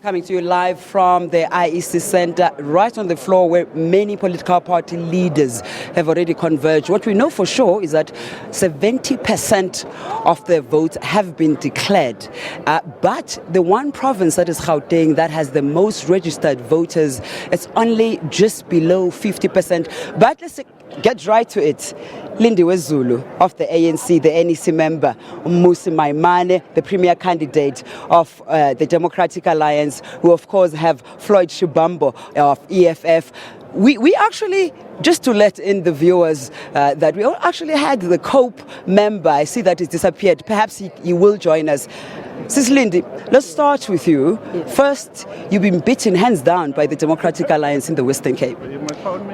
Coming to you live from the IEC Center, right on the floor where many political party leaders have already converged. What we know for sure is that 70% of the votes have been declared. But the one province, that is Gauteng, that has the most registered voters, it's only just below 50%. But let's get right to it. Lindiwe Zulu of the ANC, the NEC member, Mmusi Maimane, the premier candidate of the Democratic Alliance, who of course have Floyd Shibambo of EFF. We actually, just to let in the viewers, that we actually had the COPE member. I see that it's disappeared. Perhaps he will join us. Sis Lindy, let's start with you. Yes. First, you've been beaten hands down by the Democratic Alliance in the Western Cape.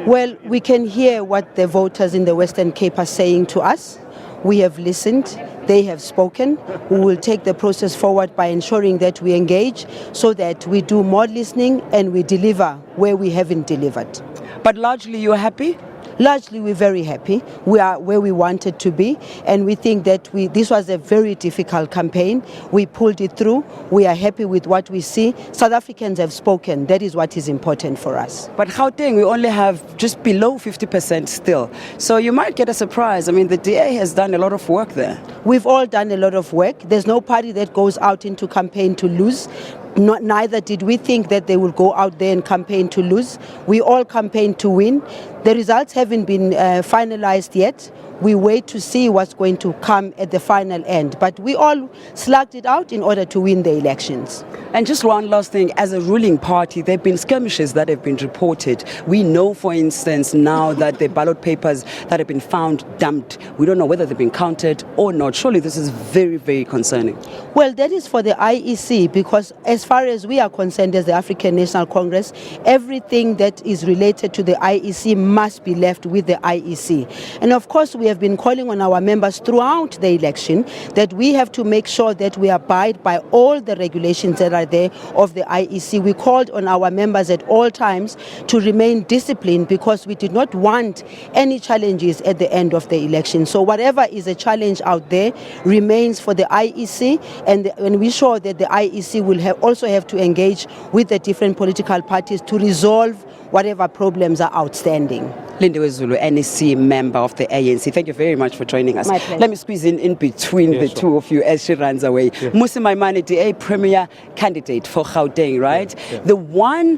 Well, we can hear what the voters in the Western Cape are saying to us. We have listened. They have spoken. We will take the process forward by ensuring that we engage so that we do more listening and we deliver where we haven't delivered. But largely, you're happy? Largely, we're very happy. We are where we wanted to be, and we think that this was a very difficult campaign. We pulled it through. We are happy with what we see. South Africans have spoken. That is what is important for us. But Gauteng, we only have just below 50% still. So you might get a surprise. I mean, the DA has done a lot of work there. We've all done a lot of work. There's no party that goes out into campaign to lose. Neither did we think that they will go out there and campaign to lose. We all campaign to win. The results haven't been finalized yet. We wait to see what's going to come at the final end. But we all slugged it out in order to win the elections. And just one last thing, as a ruling party, there have been skirmishes that have been reported. We know, for instance, now that the ballot papers that have been found dumped, we don't know whether they've been counted or not. Surely this is very, very concerning. Well, that is for the IEC, because as far as we are concerned as the African National Congress, everything that is related to the IEC must be left with the IEC. And of course, we have been calling on our members throughout the election that we have to make sure that we abide by all the regulations that are there of the IEC. We called on our members at all times to remain disciplined because we did not want any challenges at the end of the election. So whatever is a challenge out there remains for the IEC, and we sure that the IEC will also have to engage with the different political parties to resolve whatever problems are outstanding. Lindiwe Zulu, NEC member of the ANC. Thank you very much for joining us. My pleasure. Let me squeeze in between the two of you as she runs away. Yeah. Mmusi Maimane, DA premier candidate for Gauteng, right? Yeah. Yeah. The one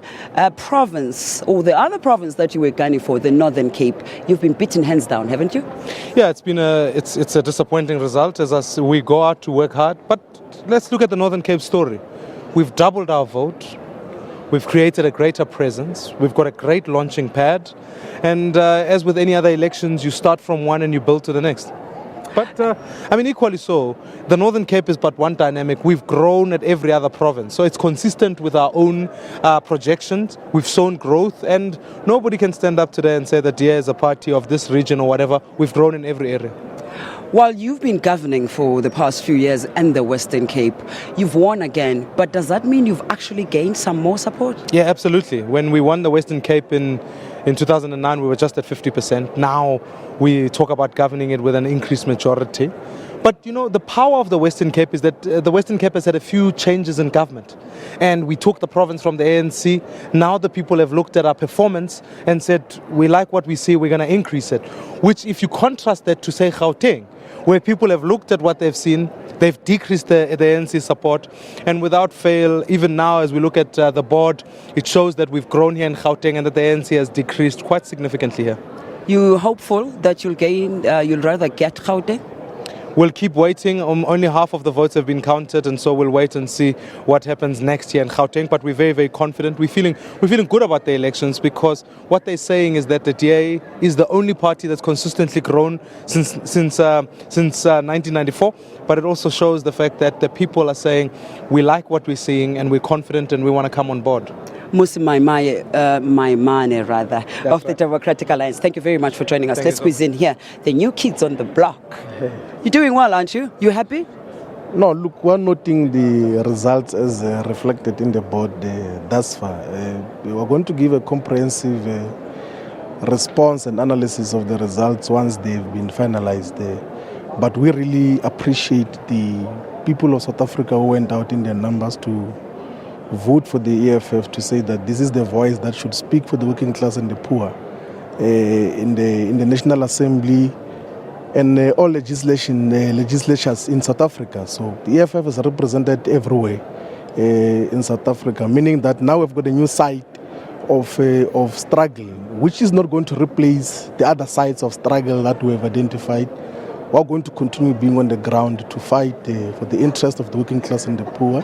province, or the other province that you were gunning for, the Northern Cape, you've been beaten hands down, haven't you? Yeah, it's been it's a disappointing result as we go out to work hard. But let's look at the Northern Cape story. We've doubled our vote. We've created a greater presence. We've got a great launching pad. And as with any other elections, you start from one and you build to the next. But, equally so, the Northern Cape is but one dynamic. We've grown at every other province. So it's consistent with our own projections. We've shown growth, and nobody can stand up today and say that DA is a party of this region or whatever. We've grown in every area. While you've been governing for the past few years in the Western Cape, you've won again, but does that mean you've actually gained some more support? Yeah, absolutely. When we won the Western Cape in 2009, we were just at 50%. Now we talk about governing it with an increased majority. But, the power of the Western Cape is that the Western Cape has had a few changes in government. And we took the province from the ANC. Now the people have looked at our performance and said, we like what we see, we're going to increase it. Which, if you contrast that to, say, Gauteng, where people have looked at what they've seen, they've decreased the ANC support, and without fail, even now as we look at the board, it shows that we've grown here in Gauteng and that the ANC has decreased quite significantly here. You hopeful that you'll rather get Gauteng? We'll keep waiting. Only half of the votes have been counted, and so we'll wait and see what happens next year in Gauteng. But we're very, very confident. We're feeling good about the elections because what they're saying is that the DA is the only party that's consistently grown since 1994. But it also shows the fact that the people are saying we like what we're seeing and we're confident and we want to come on board. Mmusi Maimane, of the Democratic Alliance. Thank you very much for joining us. Let's squeeze in here. The new kids on the block. You're doing well, aren't you? You happy? No, look, we're noting the results as reflected in the board thus far. We're going to give a comprehensive response and analysis of the results once they've been finalized. But we really appreciate the people of South Africa who went out in their numbers to vote for the EFF, to say that this is the voice that should speak for the working class and the poor in the National Assembly and all legislatures in South Africa. So the EFF is represented everywhere in South Africa, meaning that now we've got a new side of struggle, which is not going to replace the other sides of struggle that we have identified. We're going to continue being on the ground to fight for the interest of the working class and the poor.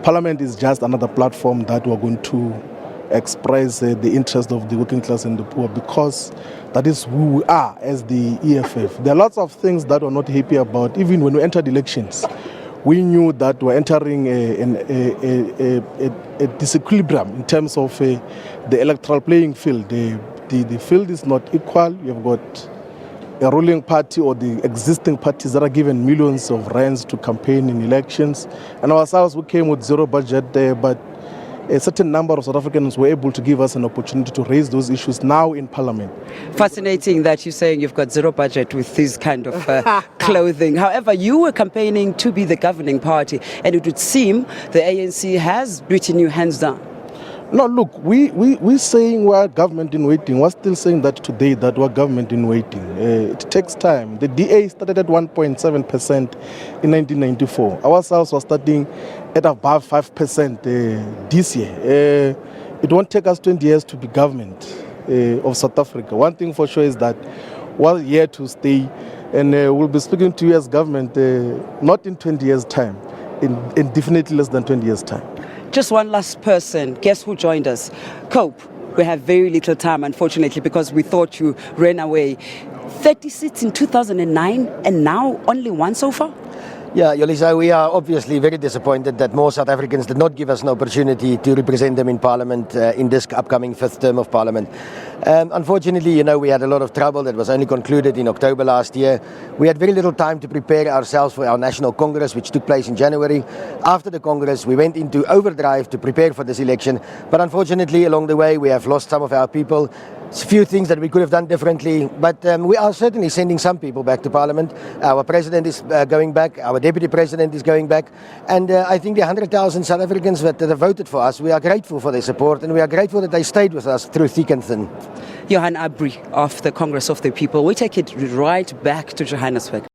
Parliament is just another platform that we're going to express the interest of the working class and the poor, because that is who we are as the EFF. There are lots of things that we're not happy about. Even when we entered elections, we knew that we're entering a disequilibrium in terms of the electoral playing field. The field is not equal. You've got a ruling party or the existing parties that are given millions of rands to campaign in elections. And ourselves, we came with zero budget there, but a certain number of South Africans were able to give us an opportunity to raise those issues now in Parliament. Fascinating that you're saying you've got zero budget with this kind of clothing. However, you were campaigning to be the governing party, and it would seem the ANC has beaten you hands down. No, look, we're saying we're government in waiting. We're still saying that today, that we're government in waiting. It takes time. The DA started at 1.7% in 1994. Ourselves were starting at above 5% this year. It won't take us 20 years to be government of South Africa. One thing for sure is that we're here to stay, and we'll be speaking to you as government not in 20 years' time, in definitely less than 20 years' time. Just one last person. Guess who joined us? Cope. We have very little time, unfortunately, because we thought you ran away. 30 seats in 2009 and now only one so far? Yeah, Yolisa, we are obviously very disappointed that more South Africans did not give us an opportunity to represent them in Parliament in this upcoming fifth term of Parliament. Unfortunately, we had a lot of trouble that was only concluded in October last year. We had very little time to prepare ourselves for our National Congress, which took place in January. After the Congress, we went into overdrive to prepare for this election. But unfortunately, along the way, we have lost some of our people. It's a few things that we could have done differently, but we are certainly sending some people back to Parliament. Our President is going back, our Deputy President is going back, and I think the 100,000 South Africans that have voted for us, we are grateful for their support, and we are grateful that they stayed with us through thick and thin. Johan Abri of the Congress of the People. We take it right back to Johannesburg.